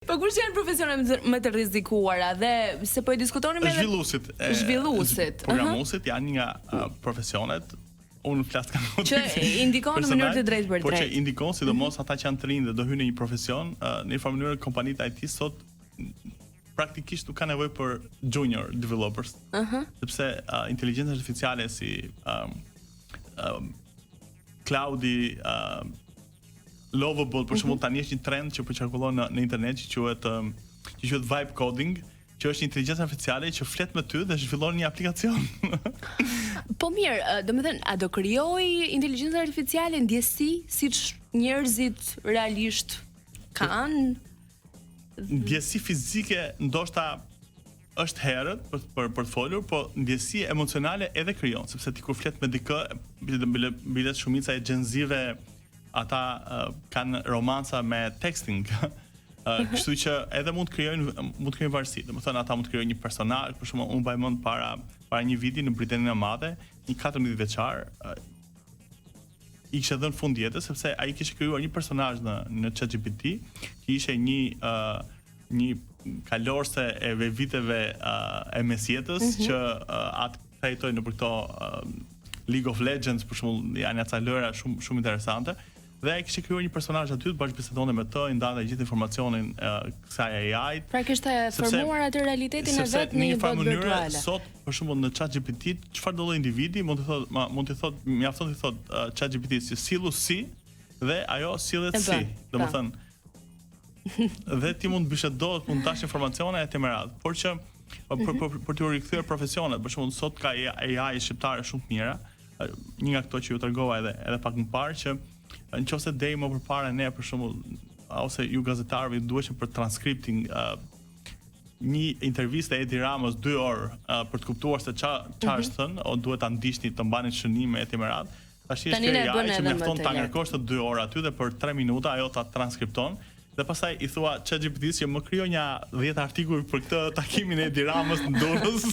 Po kush janë profesionet më të rrezikuara dhe se po e diskutonim edhe zhvilluesit, programuesit janë nga profesionet unë flas kanë që indikon në mënyrë të drejtë për drejtë. Po që indikon sidomos ata që janë të rinj dhe do hyjnë në një profesion, në një farë mënyrë kompanitë IT sot praktikisht nuk ka nevojë për junior developers. Sepse inteligjenca artificiale si Cloudi, Lovable, për shembull tani është një trend që po qarkullon në internet që quhet vibe coding, që është një inteligjencë artificiale që flet me ty dhe zhvillon një aplikacion. Po mirë, domethënë a do krijoj inteligjenca artificiale ndjesi siç njerëzit realisht kanë? Ndjesi fizike ndoshta është herët për të folur, po ndjesi emocionale edhe krijon, sepse ti kur flet me dikë, bilet shumica e Gen Z-ve ata kanë romanca me texting. Kështu që edhe mund të krijojnë varësi. Domethënë ata mund të krijojnë një personazh, për shembull unë mbaj mend para një viti në Britaninë e Madhe, një 14 vjeçar i kishte dhënë fund jetës sepse ai kishte krijuar një personazh në ChatGPT, që ishte një kalorse e viteve e mesjetës që atë trajtoi në për këto League of Legends, për shembull, janë aca lëra shumë interesante. Dhe ai kishte krijuar një personazh aty, bashkëbisedonte me të, i ndante gjithë informacionin kësaj AI-t. Pra kishte formuar atë realitetin e vet në një botë virtuale. Sot, për shembull, në ChatGPT, çfarë do lloj individi mund të thotë, mjafton të thotë ChatGPT si sillu si dhe ajo sillet si. Domethënë dhe ti mund bisedosh, mund dash informacione e të merat. Por që për të rikthyer profesionet, për shembull, sot ka AI shqiptare shumë të mira. Një nga këto që ju tregova edhe pak më parë që nëse deri më përpara ne për shembull ose ju gazetarëve duheshim për transcripting një intervistë e Edi Ramës 2 orë për të kuptuar se çfarë është thënë, o duhet ta ndiqni të mbani shënime e të merat. Tash është AI që mjafton ta ngarkosh të 2 orë aty dhe për 3 minuta ajo ta transkripton. Dhe pastaj i thua ChatGPT që më krijo një 10 artikuj për këtë takimin e Edi Ramës në Durrës.